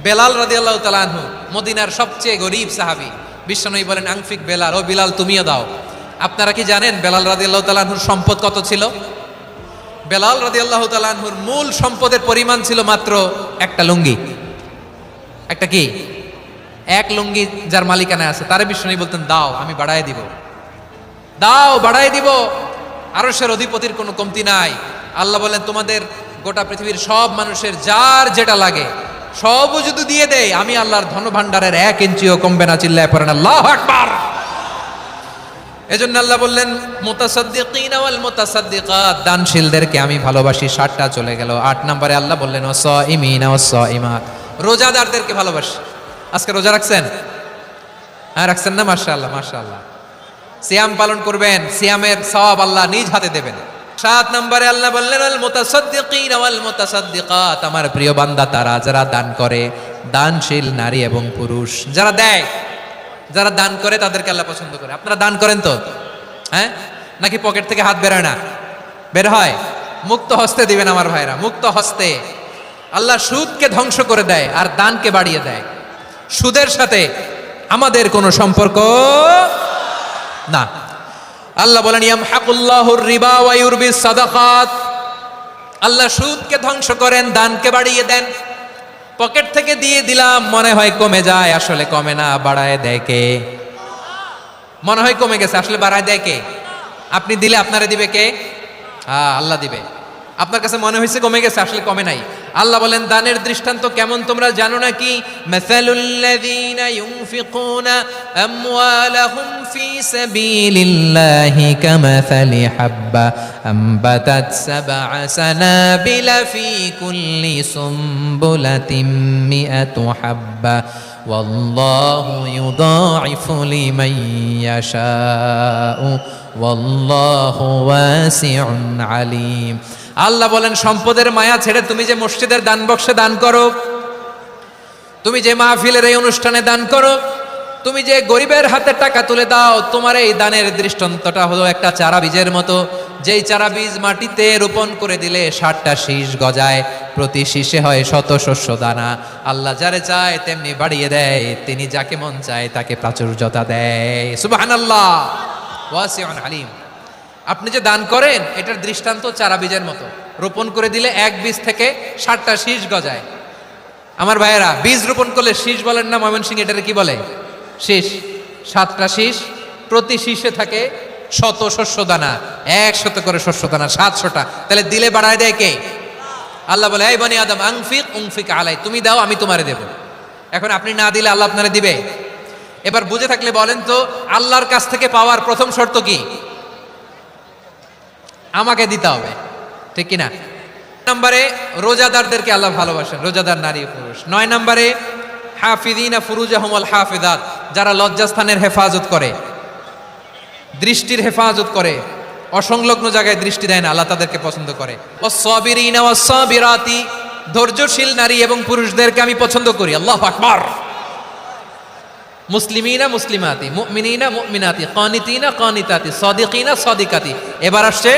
বেলাল রাদিয়াল্লাহু তাআলা আনহু মদিনার সবচেয়ে গরীব সাহাবী। বিশ্বনবী বলেন, আনফিক বেলাল, ও বিলাল তুমিও দাও। আপনারা কি জানেন বেলাল রাদিয়াল্লাহু তাআলা আনহুর সম্পদ কত ছিল? বেলাল রাদিয়াল্লাহু তাআলা আনহুর মূল সম্পদের পরিমাণ ছিল মাত্র একটা লুঙ্গি। একটা কি? এক লুঙ্গি যার মালিকানায় আছে তারে বিশ্বনবী বলতেন, দাও আমি বাড়ায় দিব, দাও বাড়ায় দিব। আরশের অধিপতির কোনো কমতি নাই। আল্লাহ বলেন, তোমাদের গোটা পৃথিবীর সব মানুষের যার যেটা লাগে সবও যদি দিয়ে দেয়, আমি আল্লাহর ধনভাণ্ডারের 1 ইঞ্চিও কমবে না। চিল্লায় পড়েন আল্লাহু আকবার। এজন্য আল্লাহ বললেন, মুতাসাদ্দিকিনা ওয়াল মুতাসাদ্দিকাত, দানশীলদেরকে আমি ভালোবাসি। 7টা চলে গেল। 8 নম্বরে আল্লাহ বললেন, ওয়াসাইমিনা ওয়াসাইমাত, রোজাদারদেরকে ভালোবাসি। আজকে রোজা রাখছেন? হ্যাঁ রাখছেন না? মাশাআল্লাহ মাশাআল্লাহ। সিয়াম পালন করবেন, সিয়ামের সওয়াব আল্লাহ নিজ হাতে দেবেন। 7 নম্বরে আল্লাহ বললেন, আল মুতাসাদ্দিকিনা ওয়াল মুতাসাদ্দিকাত, আমার প্রিয় বান্দা তারা যারা দান করে, দানশীল নারী এবং পুরুষ যারা দেয়, যারা দান করে তাদেরকে আল্লাহ পছন্দ করে। আপনারা দান করেন তো? হ্যাঁ, নাকি পকেট থেকে হাত বের হয় না? বের হয়। মুক্ত হস্তে দিবেন আমার ভাইরা, মুক্ত হস্তে। আল্লাহ সুদকে ধ্বংস করে দেয় আর দানকে বাড়িয়ে দেয়। সুদের সাথে আমাদের কোনো সম্পর্ক না। আল্লাহ বলেন, ইয়ামহাকুল্লাহুর রিবা ওয়া ইউরবিস সাদাকাত, আল্লাহ সুদকে ধ্বংস করেন, দানকে বাড়িয়ে দেন। পকেট থেকে দিয়ে দিলাম, মনে হয় কমে যায়, আসলে কমে না, বাড়ায় দেয় কে? মনে হয় কমে গেছে, আসলে বাড়ায় দেয় কে? আপনি দিলে আপনারে দিবে কে? হ্যাঁ, আল্লাহ দিবে। আপনার কাছে মনে হয়েছে কমে গেছে, আসলে কমে নাই। আল্লাহ বলেন, দানের দৃষ্টান্ত কেমন তোমরা জানো নাকি? মাসালুল্লাযীনা ইউনফিকুনা আমওয়ালাহুম ফি সাবিলিল্লাহি কামাসালি হাব্বা আম্বাতাত সাবআ সানাবিলা ফি কুল্লি সুমবুলাতিন মিআতু হাব্বা ওয়াল্লাহু ইউদাঈফু লিমান ইয়াশাউ ওয়াল্লাহু ওয়াসিউন আলীম। আল্লাহ বলেন, সম্পদের মায়া ছেড়ে তুমি যে মসজিদের দান বক্সে দান করো, তুমি যে মাহফিলের এই অনুষ্ঠানে দান করো, তুমি যে গরিবের হাতে টাকা তুলে দাও, তোমার এই দানের দৃষ্টান্তটা হলো একটা চারা বীজের মতো। যেই চারা বীজ মাটিতে রোপণ করে দিলে 60টা শীষ গজায়, প্রতি শীষে হয় 100 শস্য দানা। আল্লাহ যারে চায় তেমনি বাড়িয়ে দেয়, তিনি যাকে মন চায় তাকে প্রাচুর্যতা দেয়। সুবহানাল্লাহ, ওয়াসিউন আলীম। আপনি যে দান করেন এটার দৃষ্টান্ত চারা বীজের মতো, রোপণ করে দিলে এক বীজ থেকে 60টা শীষ গজায়। আমার ভাইয়েরা, বীজ রোপণ করলে শীষ বলেন না ময়মনসিংহ, এটারে কি বলে? শীষ। 7টা শীষ, প্রতি শীষে থাকে 100 শস্য দানা, 100 করে শস্য দানা, 700টা। তাহলে দিলে বাড়ায় দেয় কে? আল্লাহ বলে, এই বনি আদম আনফিক উনফিক আলাই, তুমি দাও আমি তোমারে দেব। এখন আপনি না দিলে আল্লাহ আপনারে দিবে? এবার বুঝে থাকলে বলেন তো, আল্লাহর কাছ থেকে পাওয়ার প্রথম শর্ত কি? আমাকে দিতে হবে, ঠিক কিনা? নম্বরে রোজাদারদেরকে আল্লাহ ভালোবাসেন, রোজাদার নারী পুরুষ। 9 নম্বরে হাফিযিনা ফুরুজাহুম ওয়াল হাফিযাত, যারা লজ্জাস্থানের হেফাজত করে, দৃষ্টির হেফাজত করে, অসংলগ্ন জায়গায় দৃষ্টি দেয় না, আল্লাহ তাদেরকে পছন্দ করে। ওয়াস-সাবিরিনা ওয়াস-সাবিরাতি, ধৈর্যশীল নারী এবং পুরুষদেরকে আমি পছন্দ করি। আল্লাহু আকবার। মুসলিমিনা মুসলিমাতি, মুমিনিনা মুমিনাতি, কানিতিনা কানিতাতি, সাদিকিনা সাদিকাতি। এবার আসছে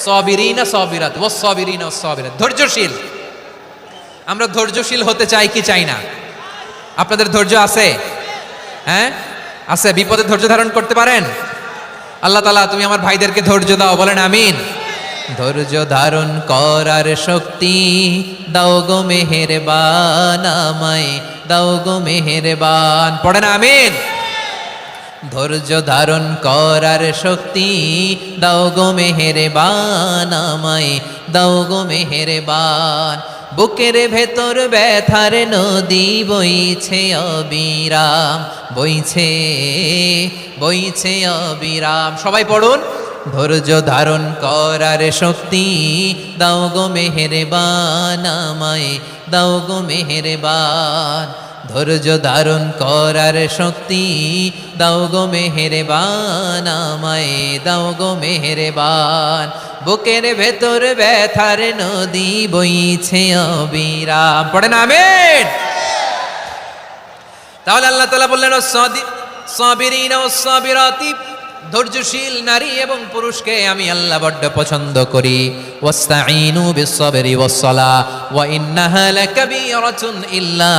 সাবিরিনা সাবিরাত, ওয়াস-সাবিরিনা ওয়াস-সাবিরাত, ধৈর্যশীল। আমরা ধৈর্যশীল হতে চাই কি চাই না? আপনাদের ধৈর্য আছে? হ্যাঁ আছে। বিপদে ধৈর্য ধারণ করতে পারেন? আল্লাহ তাআলা তুমি আমার ভাইদেরকে ধৈর্য দাও, বলেন আমিন। ধৈর্য ধারণ করার শক্তি দাও গো মেহেরবান, আমায় দাও গো মেহেরবান, পড়েন আমিন। ধৈর্য ধারণ করার শক্তি দাও গো মেহেরবান, আমায় দাও গো মেহেরবান। বুকের ভেতর ব্যথার নদী বইছে অবিরাম, বইছে বইছে অবিরাম। সবাই পড়ুন, ধৈর্য ধারণ করার শক্তি দাও গো মেহেরবান, আমায় দাও গো মেহেরবান। ধৈর্য ধারণ করার শক্তি দাও গো মেহেরবান, আমায় দাও গো মেহেরবান। বুকের ভেতর ব্যথার নদী বইছে অবিরাম, পড়েন আমিন। তাহলে আল্লাহ তাআলা বললেন, সাবিরিনা ওয়াস-সাবিরাতি, ধৈর্যশীল নারী এবং পুরুষকে আমি আল্লাহ বড্ড পছন্দ করি। ওয়াস্তাঈনু বিস-সাবরি ওয়াস-সালাহ ওয়া ইন্নাহা লাকাবীরাতুন ইল্লা